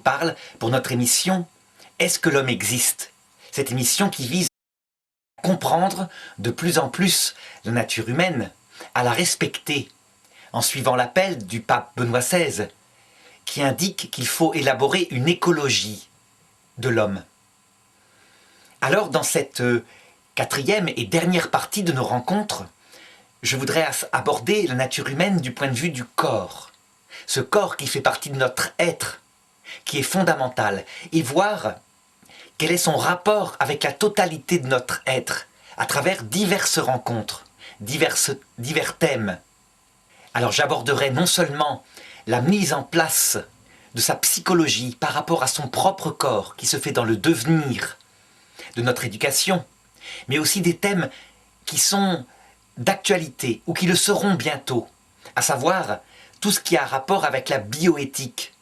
parle pour notre émission « Est-ce que l'homme existe ?» Cette émission qui vise à comprendre de plus en plus la nature humaine, à la respecter, en suivant l'appel du pape Benoît XVI, qui indique qu'il faut élaborer une écologie de l'homme. Alors, dans cette quatrième et dernière partie de nos rencontres, je voudrais aborder la nature humaine du point de vue du corps. Ce corps qui fait partie de notre être, qui est fondamental, et voir quel est son rapport avec la totalité de notre être, à travers diverses rencontres, divers thèmes. Alors j'aborderai non seulement la mise en place de sa psychologie par rapport à son propre corps, qui se fait dans le devenir de notre éducation, mais aussi des thèmes qui sont d'actualité ou qui le seront bientôt, à savoir tout ce qui a rapport avec la bioéthique.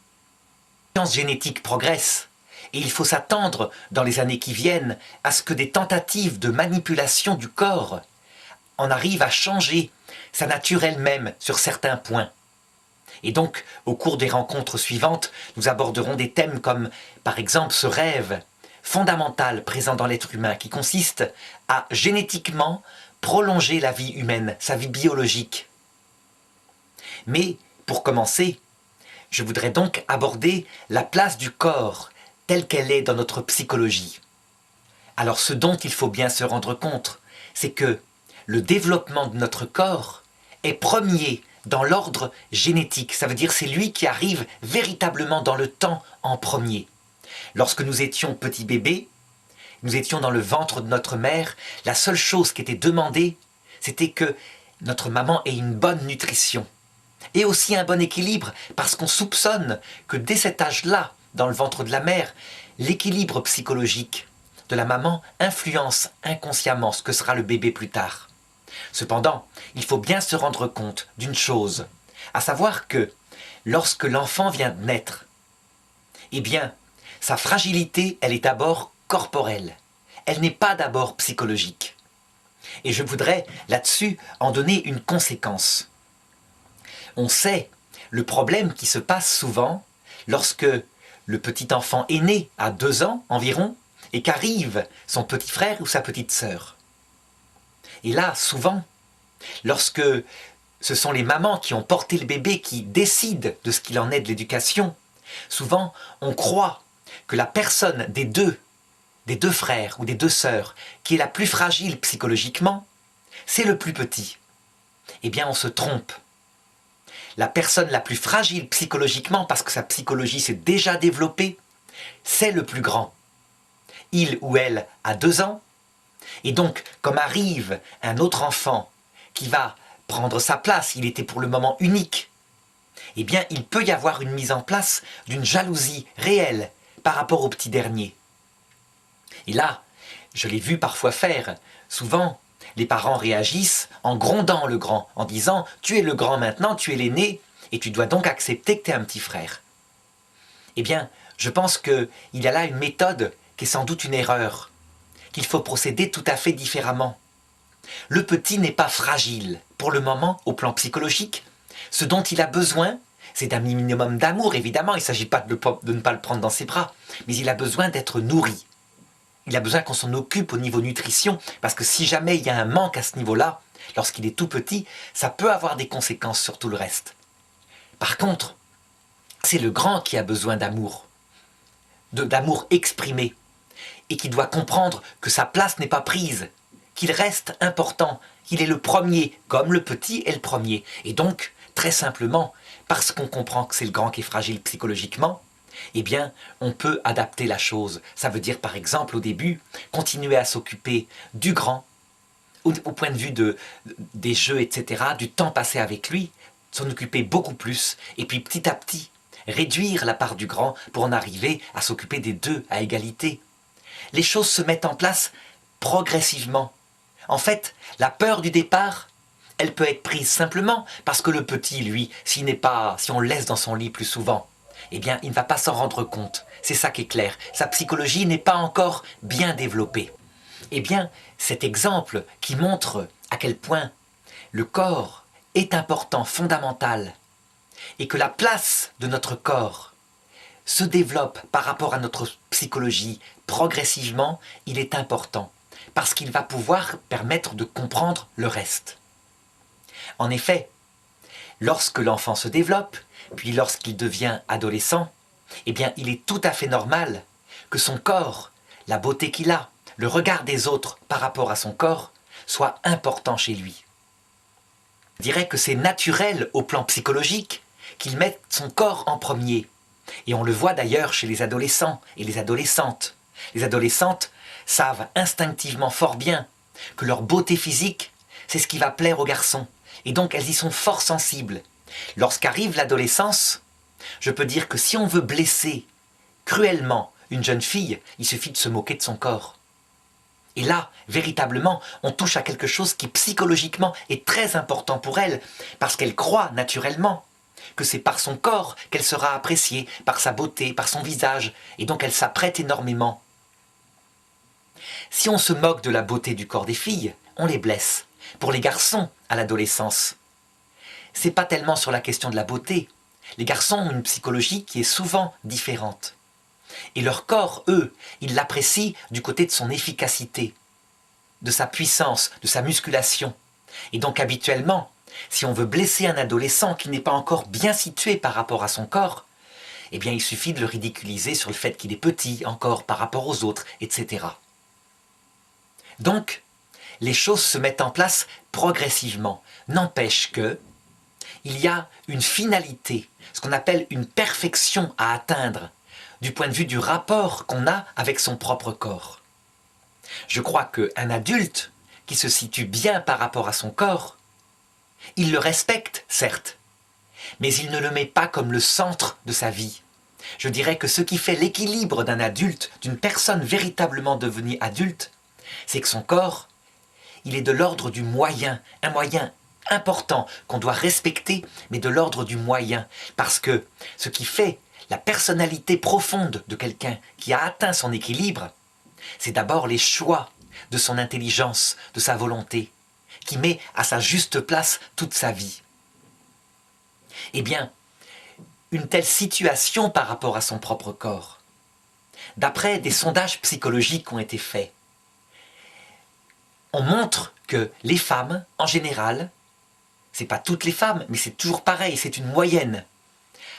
La science génétique progresse et il faut s'attendre dans les années qui viennent à ce que des tentatives de manipulation du corps en arrivent à changer sa nature elle-même sur certains points. Et donc, au cours des rencontres suivantes, nous aborderons des thèmes comme, par exemple, ce rêve fondamental présent dans l'être humain qui consiste à génétiquement prolonger la vie humaine, sa vie biologique. Mais, pour commencer, je voudrais donc aborder la place du corps telle qu'elle est dans notre psychologie. Alors ce dont il faut bien se rendre compte, c'est que le développement de notre corps est premier dans l'ordre génétique. Ça veut dire c'est lui qui arrive véritablement dans le temps en premier. Lorsque nous étions petits bébés, nous étions dans le ventre de notre mère, la seule chose qui était demandée, c'était que notre maman ait une bonne nutrition. Et aussi un bon équilibre, parce qu'on soupçonne que dès cet âge-là, dans le ventre de la mère, l'équilibre psychologique de la maman influence inconsciemment ce que sera le bébé plus tard. Cependant, il faut bien se rendre compte d'une chose, à savoir que lorsque l'enfant vient de naître, eh bien, sa fragilité, elle est d'abord corporelle. Elle n'est pas d'abord psychologique. Et je voudrais là-dessus en donner une conséquence. On sait le problème qui se passe souvent lorsque le petit enfant est né à 2 ans environ et qu'arrive son petit frère ou sa petite sœur. Et là, souvent, lorsque ce sont les mamans qui ont porté le bébé qui décident de ce qu'il en est de l'éducation, souvent on croit que la personne des deux frères ou des 2 sœurs qui est la plus fragile psychologiquement, c'est le plus petit. Eh bien, on se trompe. La personne la plus fragile psychologiquement, parce que sa psychologie s'est déjà développée, c'est le plus grand. Il ou elle a 2 ans, et donc, comme arrive un autre enfant qui va prendre sa place, il était pour le moment unique, eh bien, il peut y avoir une mise en place d'une jalousie réelle par rapport au petit dernier. Et là, je l'ai vu parfois faire, souvent, les parents réagissent en grondant le grand, en disant « tu es le grand maintenant, tu es l'aîné, et tu dois donc accepter que tu es un petit frère ». Eh bien, je pense qu'il y a là une méthode qui est sans doute une erreur, qu'il faut procéder tout à fait différemment. Le petit n'est pas fragile, pour le moment, au plan psychologique. Ce dont il a besoin, c'est d'un minimum d'amour, évidemment, il ne s'agit pas de ne pas le prendre dans ses bras, mais il a besoin d'être nourri. Il a besoin qu'on s'en occupe au niveau nutrition, parce que si jamais il y a un manque à ce niveau-là, lorsqu'il est tout petit, ça peut avoir des conséquences sur tout le reste. Par contre, c'est le grand qui a besoin d'amour, d'amour exprimé, et qui doit comprendre que sa place n'est pas prise, qu'il reste important, qu'il est le premier, comme le petit est le premier. Et donc, très simplement, parce qu'on comprend que c'est le grand qui est fragile psychologiquement, eh bien, on peut adapter la chose. Ça veut dire, par exemple, au début, continuer à s'occuper du grand, au point de vue des jeux, etc., du temps passé avec lui, s'en occuper beaucoup plus, et puis petit à petit, réduire la part du grand pour en arriver à s'occuper des 2 à égalité. Les choses se mettent en place progressivement. En fait, la peur du départ, elle peut être prise simplement parce que le petit, lui, si on le laisse dans son lit plus souvent, eh bien, il ne va pas s'en rendre compte. C'est ça qui est clair. Sa psychologie n'est pas encore bien développée. Eh bien, cet exemple qui montre à quel point le corps est important, fondamental, et que la place de notre corps se développe par rapport à notre psychologie progressivement, il est important, parce qu'il va pouvoir permettre de comprendre le reste. En effet, lorsque l'enfant se développe, puis lorsqu'il devient adolescent, eh bien, il est tout à fait normal que son corps, la beauté qu'il a, le regard des autres par rapport à son corps, soit important chez lui. Je dirais que c'est naturel au plan psychologique qu'il mette son corps en premier. Et on le voit d'ailleurs chez les adolescents et les adolescentes. Les adolescentes savent instinctivement fort bien que leur beauté physique, c'est ce qui va plaire aux garçons. Et donc elles y sont fort sensibles. Lorsqu'arrive l'adolescence, je peux dire que si on veut blesser cruellement une jeune fille, il suffit de se moquer de son corps. Et là, véritablement, on touche à quelque chose qui psychologiquement est très important pour elle, parce qu'elle croit naturellement que c'est par son corps qu'elle sera appréciée, par sa beauté, par son visage, et donc elle s'apprête énormément. Si on se moque de la beauté du corps des filles, on les blesse. Pour les garçons, à l'adolescence, c'est pas tellement sur la question de la beauté. Les garçons ont une psychologie qui est souvent différente. Et leur corps, eux, ils l'apprécient du côté de son efficacité, de sa puissance, de sa musculation. Et donc habituellement, si on veut blesser un adolescent qui n'est pas encore bien situé par rapport à son corps, eh bien il suffit de le ridiculiser sur le fait qu'il est petit encore par rapport aux autres, etc. Donc, les choses se mettent en place progressivement. N'empêche que, il y a une finalité, ce qu'on appelle une perfection à atteindre, du point de vue du rapport qu'on a avec son propre corps. Je crois qu'un adulte qui se situe bien par rapport à son corps, il le respecte, certes, mais il ne le met pas comme le centre de sa vie. Je dirais que ce qui fait l'équilibre d'un adulte, d'une personne véritablement devenue adulte, c'est que son corps, il est de l'ordre du moyen, un moyen important qu'on doit respecter, mais de l'ordre du moyen. Parce que ce qui fait la personnalité profonde de quelqu'un qui a atteint son équilibre, c'est d'abord les choix de son intelligence, de sa volonté, qui met à sa juste place toute sa vie. Eh bien, une telle situation par rapport à son propre corps, d'après des sondages psychologiques qui ont été faits, on montre que les femmes, en général, c'est pas toutes les femmes, mais c'est toujours pareil, c'est une moyenne,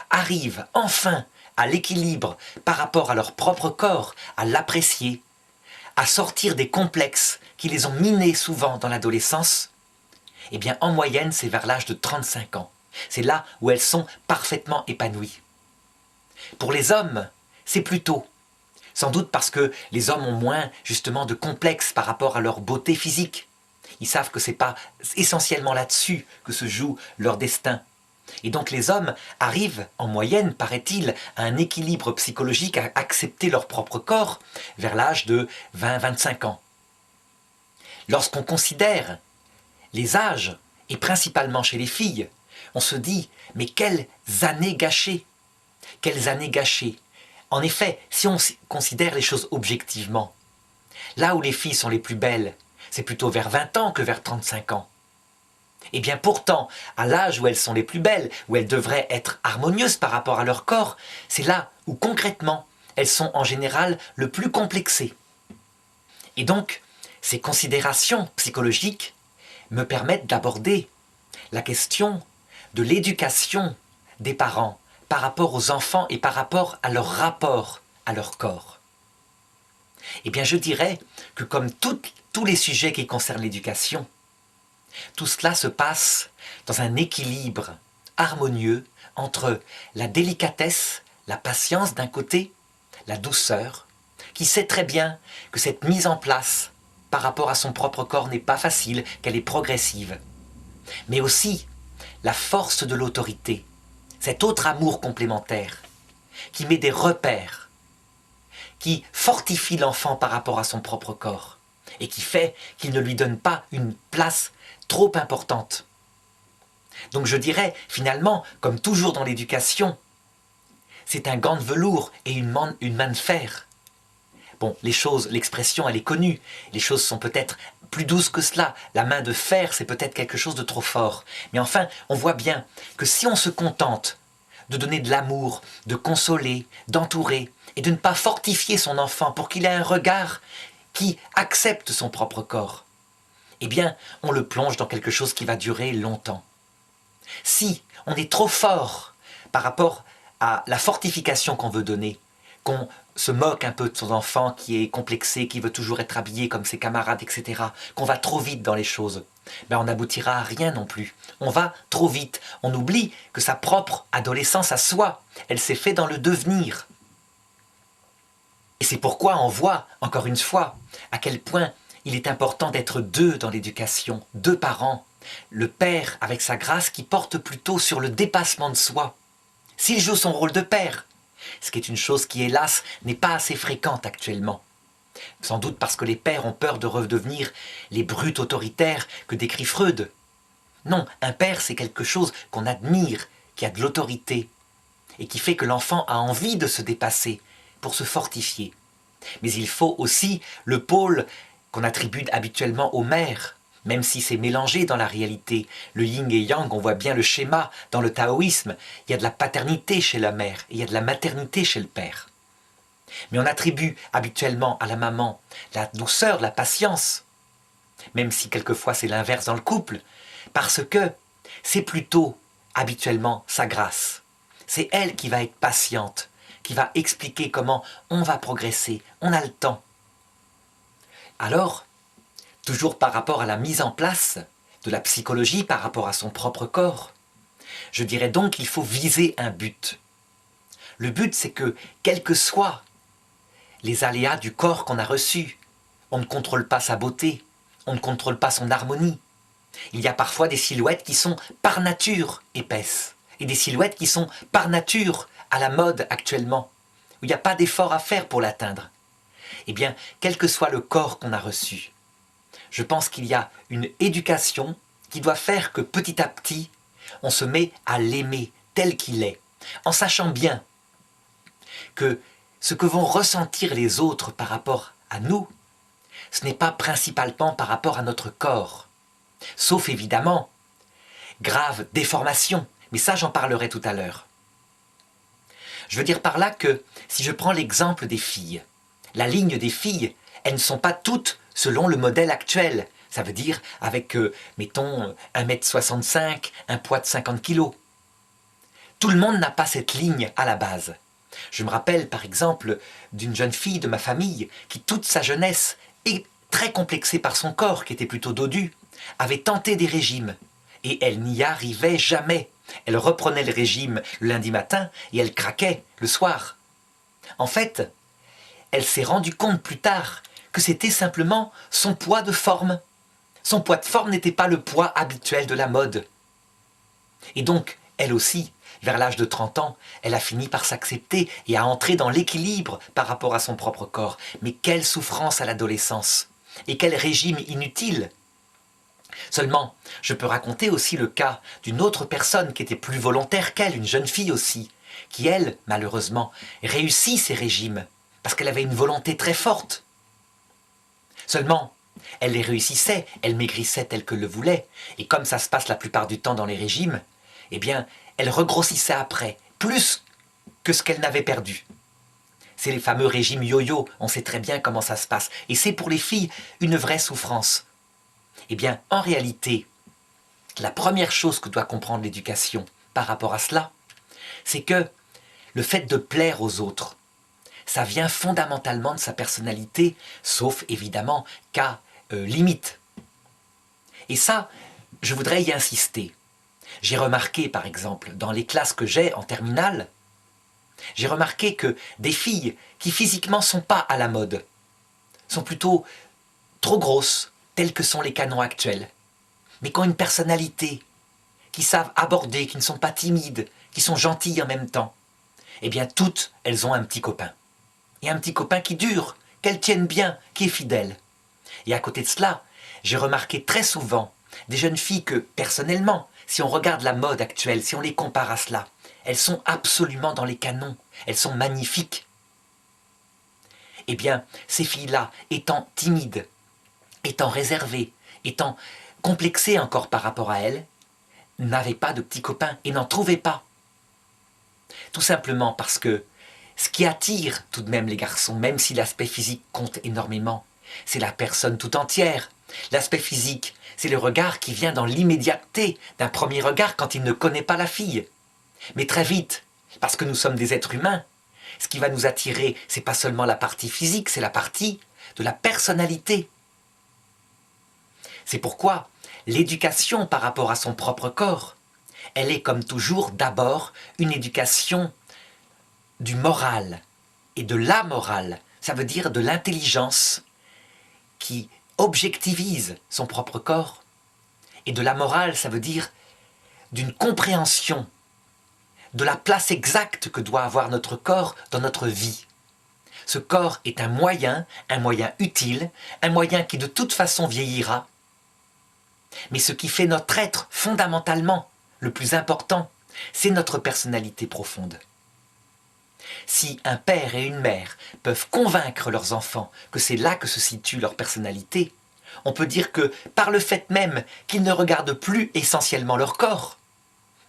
arrivent enfin à l'équilibre par rapport à leur propre corps, à l'apprécier, à sortir des complexes qui les ont minés souvent dans l'adolescence, eh bien en moyenne c'est vers l'âge de 35 ans. C'est là où elles sont parfaitement épanouies. Pour les hommes, c'est plus tôt. Sans doute parce que les hommes ont moins justement de complexes par rapport à leur beauté physique. Ils savent que ce n'est pas essentiellement là-dessus que se joue leur destin. Et donc les hommes arrivent, en moyenne, paraît-il, à un équilibre psychologique, à accepter leur propre corps vers l'âge de 20-25 ans. Lorsqu'on considère les âges, et principalement chez les filles, on se dit, mais quelles années gâchées! Quelles années gâchées! En effet, si on considère les choses objectivement, là où les filles sont les plus belles, c'est plutôt vers 20 ans que vers 35 ans. Et bien pourtant, à l'âge où elles sont les plus belles, où elles devraient être harmonieuses par rapport à leur corps, c'est là où concrètement, elles sont en général le plus complexées. Et donc, ces considérations psychologiques me permettent d'aborder la question de l'éducation des parents par rapport aux enfants et par rapport à leur rapport à leur corps. Eh bien, je dirais que comme tous les sujets qui concernent l'éducation, tout cela se passe dans un équilibre harmonieux entre la délicatesse, la patience d'un côté, la douceur, qui sait très bien que cette mise en place par rapport à son propre corps n'est pas facile, qu'elle est progressive, mais aussi la force de l'autorité, cet autre amour complémentaire, qui met des repères, qui fortifie l'enfant par rapport à son propre corps, et qui fait qu'il ne lui donne pas une place trop importante. Donc je dirais, finalement, comme toujours dans l'éducation, c'est un gant de velours et une main de fer. Bon, l'expression, elle est connue. Les choses sont peut-être plus douces que cela. La main de fer, c'est peut-être quelque chose de trop fort. Mais enfin, on voit bien que si on se contente de donner de l'amour, de consoler, d'entourer, et de ne pas fortifier son enfant pour qu'il ait un regard qui accepte son propre corps, eh bien, on le plonge dans quelque chose qui va durer longtemps. Si on est trop fort par rapport à la fortification qu'on veut donner, qu'on se moque un peu de son enfant qui est complexé, qui veut toujours être habillé comme ses camarades, etc., qu'on va trop vite dans les choses, ben on n'aboutira à rien non plus. On va trop vite. On oublie que sa propre adolescence à soi, elle s'est faite dans le devenir. Et c'est pourquoi on voit, encore une fois, à quel point il est important d'être deux dans l'éducation, deux parents. Le père avec sa grâce qui porte plutôt sur le dépassement de soi. S'il joue son rôle de père, ce qui est une chose qui, hélas, n'est pas assez fréquente actuellement. Sans doute parce que les pères ont peur de redevenir les brutes autoritaires que décrit Freud. Non, un père, c'est quelque chose qu'on admire, qui a de l'autorité, et qui fait que l'enfant a envie de se dépasser pour se fortifier. Mais il faut aussi le pôle qu'on attribue habituellement aux mères, même si c'est mélangé dans la réalité. Le yin et yang, on voit bien le schéma dans le taoïsme. Il y a de la paternité chez la mère, et il y a de la maternité chez le père. Mais on attribue habituellement à la maman la douceur, la patience, même si quelquefois c'est l'inverse dans le couple, parce que c'est plutôt habituellement sa grâce. C'est elle qui va être patiente, qui va expliquer comment on va progresser, on a le temps. Alors, toujours par rapport à la mise en place de la psychologie par rapport à son propre corps, je dirais donc qu'il faut viser un but. Le but, c'est que, quels que soient les aléas du corps qu'on a reçus, on ne contrôle pas sa beauté, on ne contrôle pas son harmonie. Il y a parfois des silhouettes qui sont par nature épaisses, et des silhouettes qui sont par nature à la mode actuellement, où il n'y a pas d'effort à faire pour l'atteindre. Eh bien, quel que soit le corps qu'on a reçu, je pense qu'il y a une éducation qui doit faire que petit à petit, on se met à l'aimer tel qu'il est, en sachant bien que ce que vont ressentir les autres par rapport à nous, ce n'est pas principalement par rapport à notre corps. Sauf évidemment, grave déformation, mais ça j'en parlerai tout à l'heure. Je veux dire par là que, si je prends l'exemple des filles, la ligne des filles, elles ne sont pas toutes selon le modèle actuel. Ça veut dire avec, mettons, 1,65 m, un poids de 50 kg. Tout le monde n'a pas cette ligne à la base. Je me rappelle par exemple d'une jeune fille de ma famille qui, toute sa jeunesse, est très complexée par son corps, qui était plutôt dodu, avait tenté des régimes. Et elle n'y arrivait jamais. Elle reprenait le régime le lundi matin et elle craquait le soir. En fait, elle s'est rendue compte plus tard que c'était simplement son poids de forme. Son poids de forme n'était pas le poids habituel de la mode. Et donc, elle aussi, vers l'âge de 30 ans, elle a fini par s'accepter et à entrer dans l'équilibre par rapport à son propre corps. Mais quelle souffrance à l'adolescence! Et quel régime inutile! Seulement, je peux raconter aussi le cas d'une autre personne qui était plus volontaire qu'elle, une jeune fille aussi, qui elle, malheureusement, réussit ses régimes, parce qu'elle avait une volonté très forte. Seulement, elle les réussissait, elle maigrissait tel que le voulait, et comme ça se passe la plupart du temps dans les régimes, eh bien, elle regrossissait après, plus que ce qu'elle n'avait perdu. C'est les fameux régimes yo-yo, on sait très bien comment ça se passe, et c'est pour les filles une vraie souffrance. Eh bien, en réalité, la première chose que doit comprendre l'éducation par rapport à cela, c'est que le fait de plaire aux autres, ça vient fondamentalement de sa personnalité, sauf évidemment qu'à limite. Et ça, je voudrais y insister. J'ai remarqué, par exemple, dans les classes que j'ai en terminale, j'ai remarqué que des filles qui physiquement sont pas à la mode, sont plutôt trop grosses, tels que sont les canons actuels, mais qui ont une personnalité, qui savent aborder, qui ne sont pas timides, qui sont gentilles en même temps, eh bien toutes, elles ont un petit copain. Et un petit copain qui dure, qu'elles tiennent bien, qui est fidèle. Et à côté de cela, j'ai remarqué très souvent des jeunes filles que, personnellement, si on regarde la mode actuelle, si on les compare à cela, elles sont absolument dans les canons, elles sont magnifiques. Eh bien, ces filles-là, étant timides, étant réservées, étant complexées encore par rapport à elles, n'avaient pas de petits copains et n'en trouvaient pas. Tout simplement parce que ce qui attire tout de même les garçons, même si l'aspect physique compte énormément, c'est la personne tout entière. L'aspect physique, c'est le regard qui vient dans l'immédiateté d'un premier regard quand il ne connaît pas la fille. Mais très vite, parce que nous sommes des êtres humains, ce qui va nous attirer, c'est pas seulement la partie physique, c'est la partie de la personnalité. C'est pourquoi l'éducation par rapport à son propre corps, elle est comme toujours d'abord une éducation du moral et de la morale. Ça veut dire de l'intelligence qui objectivise son propre corps. Et de la morale, ça veut dire d'une compréhension de la place exacte que doit avoir notre corps dans notre vie. Ce corps est un moyen utile, un moyen qui de toute façon vieillira. Mais ce qui fait notre être fondamentalement le plus important, c'est notre personnalité profonde. Si un père et une mère peuvent convaincre leurs enfants que c'est là que se situe leur personnalité, on peut dire que par le fait même qu'ils ne regardent plus essentiellement leur corps,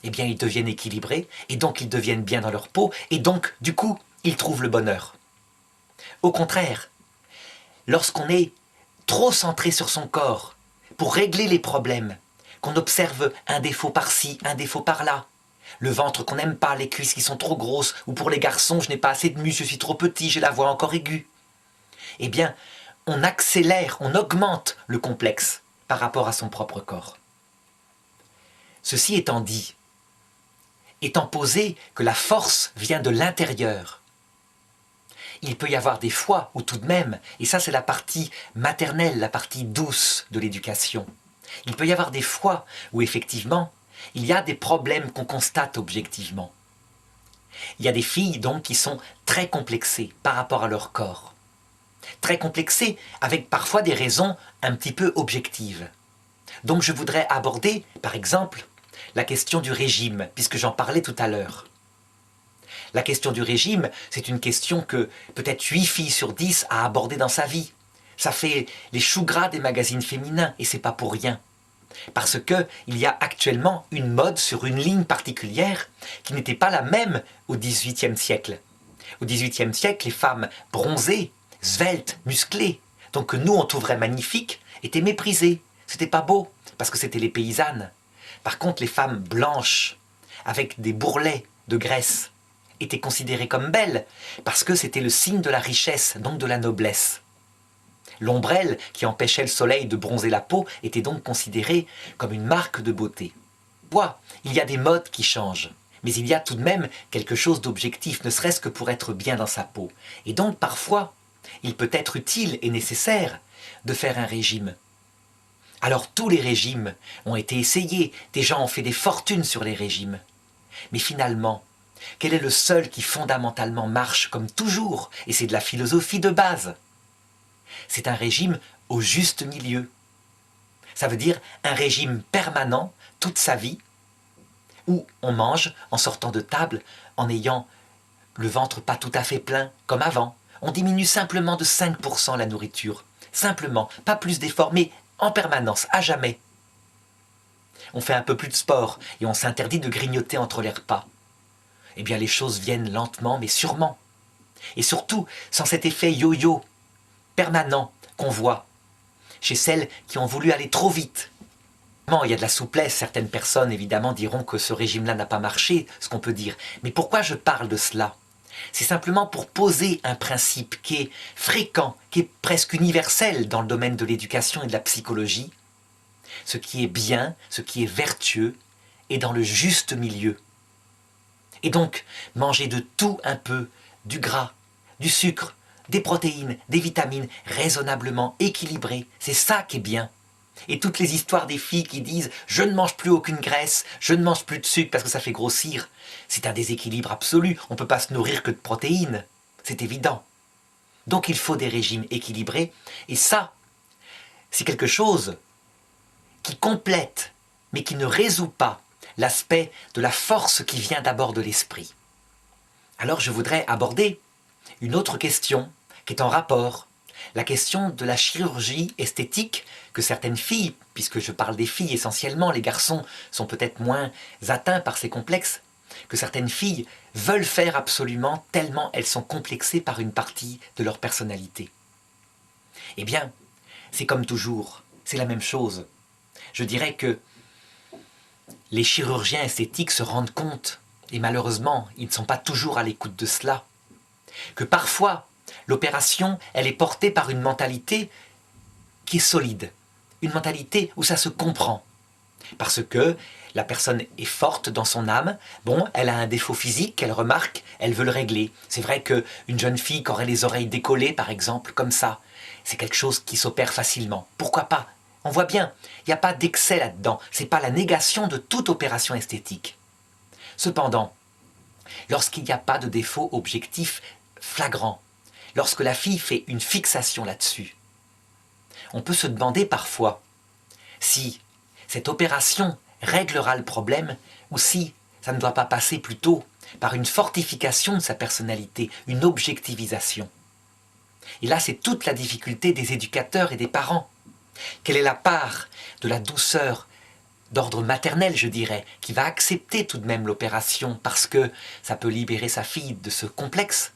eh bien ils deviennent équilibrés, et donc ils deviennent bien dans leur peau, et donc, du coup, ils trouvent le bonheur. Au contraire, lorsqu'on est trop centré sur son corps, pour régler les problèmes, qu'on observe un défaut par-ci, un défaut par-là, le ventre qu'on n'aime pas, les cuisses qui sont trop grosses, ou pour les garçons, je n'ai pas assez de muscles, je suis trop petit, j'ai la voix encore aiguë, eh bien, on accélère, on augmente le complexe par rapport à son propre corps. Ceci étant dit, étant posé que la force vient de l'intérieur, il peut y avoir des fois où tout de même, et ça c'est la partie maternelle, la partie douce de l'éducation, il peut y avoir des fois où effectivement, il y a des problèmes qu'on constate objectivement. Il y a des filles donc qui sont très complexées par rapport à leur corps. Très complexées avec parfois des raisons un petit peu objectives. Donc je voudrais aborder, par exemple, la question du régime, puisque j'en parlais tout à l'heure. La question du régime, c'est une question que peut-être 8 filles sur 10 a abordée dans sa vie. Ça fait les choux gras des magazines féminins, et c'est pas pour rien. Parce qu'il y a actuellement une mode sur une ligne particulière qui n'était pas la même au XVIIIe siècle. Au XVIIIe siècle, les femmes bronzées, sveltes, musclées, donc que nous on trouverait magnifiques, étaient méprisées. C'était pas beau, parce que c'était les paysannes. Par contre, les femmes blanches, avec des bourrelets de graisse, étaient considérées comme belles, parce que c'était le signe de la richesse, donc de la noblesse. L'ombrelle qui empêchait le soleil de bronzer la peau était donc considérée comme une marque de beauté. Il y a des modes qui changent, mais il y a tout de même quelque chose d'objectif, ne serait-ce que pour être bien dans sa peau. Et donc parfois, il peut être utile et nécessaire de faire un régime. Alors tous les régimes ont été essayés, des gens ont fait des fortunes sur les régimes. Mais finalement, quel est le seul qui fondamentalement marche comme toujours? Et c'est de la philosophie de base. C'est un régime au juste milieu. Ça veut dire un régime permanent, toute sa vie, où on mange en sortant de table, en ayant le ventre pas tout à fait plein, comme avant. On diminue simplement de 5% la nourriture. Simplement, pas plus d'efforts, mais en permanence, à jamais. On fait un peu plus de sport et on s'interdit de grignoter entre les repas. Eh bien, les choses viennent lentement, mais sûrement. Et surtout, sans cet effet yo-yo permanent qu'on voit chez celles qui ont voulu aller trop vite. Il y a de la souplesse, certaines personnes évidemment diront que ce régime-là n'a pas marché, ce qu'on peut dire. Mais pourquoi je parle de cela? C'est simplement pour poser un principe qui est fréquent, qui est presque universel dans le domaine de l'éducation et de la psychologie. Ce qui est bien, ce qui est vertueux, est dans le juste milieu. Et donc, manger de tout un peu, du gras, du sucre, des protéines, des vitamines, raisonnablement équilibrées, c'est ça qui est bien. Et toutes les histoires des filles qui disent « je ne mange plus aucune graisse, je ne mange plus de sucre parce que ça fait grossir », c'est un déséquilibre absolu, on ne peut pas se nourrir que de protéines, c'est évident. Donc il faut des régimes équilibrés, et ça, c'est quelque chose qui complète, mais qui ne résout pas l'aspect de la force qui vient d'abord de l'esprit. Alors je voudrais aborder une autre question qui est en rapport, la question de la chirurgie esthétique que certaines filles, puisque je parle des filles essentiellement, les garçons sont peut-être moins atteints par ces complexes, que certaines filles veulent faire absolument tellement elles sont complexées par une partie de leur personnalité. Eh bien, c'est comme toujours, c'est la même chose. Je dirais que les chirurgiens esthétiques se rendent compte, et malheureusement, ils ne sont pas toujours à l'écoute de cela, que parfois, l'opération, elle est portée par une mentalité qui est solide, une mentalité où ça se comprend. Parce que la personne est forte dans son âme, bon, elle a un défaut physique qu'elle remarque, elle veut le régler. C'est vrai qu'une jeune fille qui aurait les oreilles décollées, par exemple, comme ça, c'est quelque chose qui s'opère facilement. Pourquoi pas? On voit bien, il n'y a pas d'excès là-dedans, c'est pas la négation de toute opération esthétique. Cependant, lorsqu'il n'y a pas de défaut objectif flagrant, lorsque la fille fait une fixation là-dessus, on peut se demander parfois si cette opération réglera le problème ou si ça ne doit pas passer plutôt par une fortification de sa personnalité, une objectivisation. Et là, c'est toute la difficulté des éducateurs et des parents. Quelle est la part de la douceur d'ordre maternel, je dirais, qui va accepter tout de même l'opération parce que ça peut libérer sa fille de ce complexe?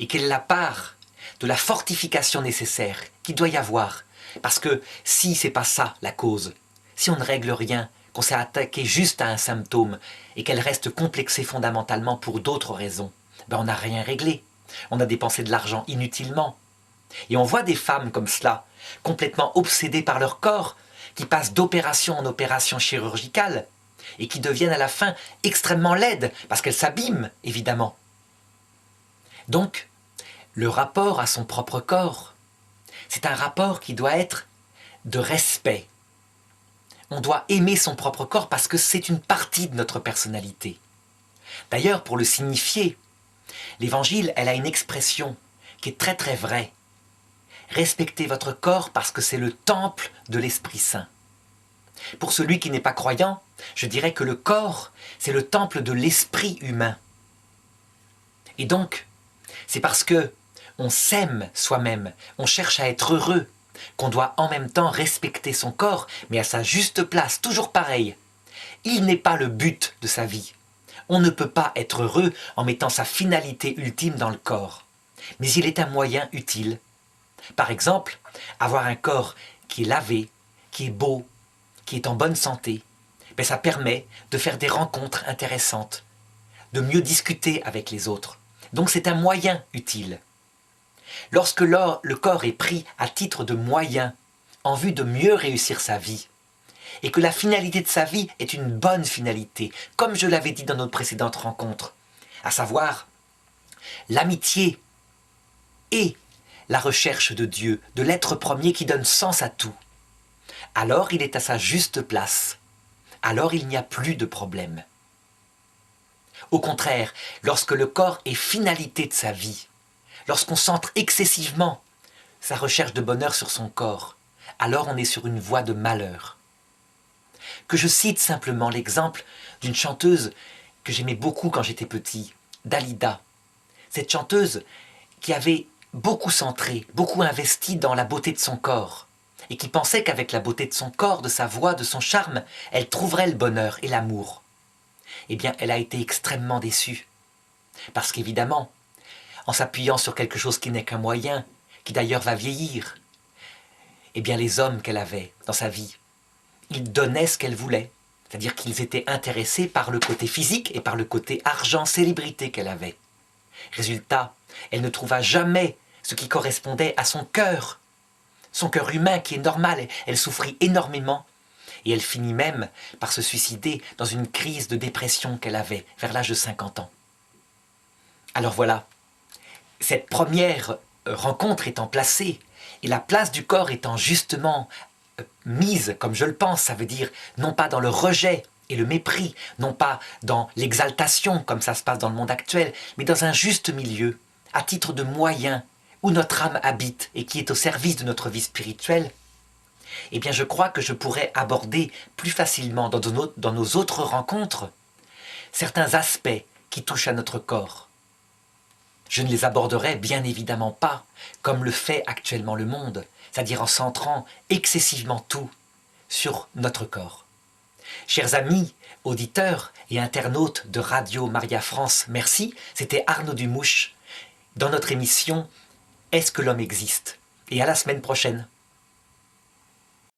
Et quelle est la part de la fortification nécessaire qu'il doit y avoir? Parce que si c'est pas ça la cause, si on ne règle rien, qu'on s'est attaqué juste à un symptôme et qu'elle reste complexée fondamentalement pour d'autres raisons, ben on n'a rien réglé. On a dépensé de l'argent inutilement. Et on voit des femmes comme cela, complètement obsédées par leur corps, qui passent d'opération en opération chirurgicale et qui deviennent à la fin extrêmement laides parce qu'elles s'abîment, évidemment. Donc, le rapport à son propre corps, c'est un rapport qui doit être de respect. On doit aimer son propre corps parce que c'est une partie de notre personnalité. D'ailleurs, pour le signifier, l'Évangile, elle a une expression qui est très très vraie. Respectez votre corps parce que c'est le temple de l'Esprit Saint. Pour celui qui n'est pas croyant, je dirais que le corps, c'est le temple de l'esprit humain. Et donc, c'est parce que on s'aime soi-même, on cherche à être heureux, qu'on doit en même temps respecter son corps, mais à sa juste place, toujours pareil. Il n'est pas le but de sa vie. On ne peut pas être heureux en mettant sa finalité ultime dans le corps. Mais il est un moyen utile. Par exemple, avoir un corps qui est lavé, qui est beau, qui est en bonne santé, ben ça permet de faire des rencontres intéressantes, de mieux discuter avec les autres. Donc c'est un moyen utile. Lorsque le corps est pris à titre de moyen, en vue de mieux réussir sa vie, et que la finalité de sa vie est une bonne finalité, comme je l'avais dit dans notre précédente rencontre, à savoir l'amitié et la recherche de Dieu, de l'être premier qui donne sens à tout, alors il est à sa juste place, alors il n'y a plus de problème. Au contraire, lorsque le corps est finalité de sa vie, lorsqu'on centre excessivement sa recherche de bonheur sur son corps, alors on est sur une voie de malheur. Que je cite simplement l'exemple d'une chanteuse que j'aimais beaucoup quand j'étais petit, Dalida. Cette chanteuse qui avait beaucoup centré, beaucoup investi dans la beauté de son corps, et qui pensait qu'avec la beauté de son corps, de sa voix, de son charme, elle trouverait le bonheur et l'amour. Eh bien, elle a été extrêmement déçue. Parce qu'évidemment, en s'appuyant sur quelque chose qui n'est qu'un moyen, qui d'ailleurs va vieillir, eh bien les hommes qu'elle avait dans sa vie, ils donnaient ce qu'elle voulait. C'est-à-dire qu'ils étaient intéressés par le côté physique et par le côté argent, célébrité qu'elle avait. Résultat, elle ne trouva jamais ce qui correspondait à son cœur humain qui est normal. Elle souffrit énormément et elle finit même par se suicider dans une crise de dépression qu'elle avait vers l'âge de 50 ans. Alors voilà, cette première rencontre étant placée et la place du corps étant justement mise, comme je le pense, ça veut dire non pas dans le rejet et le mépris, non pas dans l'exaltation comme ça se passe dans le monde actuel, mais dans un juste milieu, à titre de moyen, où notre âme habite et qui est au service de notre vie spirituelle, eh bien je crois que je pourrais aborder plus facilement dans nos autres rencontres certains aspects qui touchent à notre corps. Je ne les aborderai bien évidemment pas comme le fait actuellement le monde, c'est-à-dire en centrant excessivement tout sur notre corps. Chers amis, auditeurs et internautes de Radio Maria France, merci. C'était Arnaud Dumouche dans notre émission Est-ce que l'homme existe? Et à la semaine prochaine.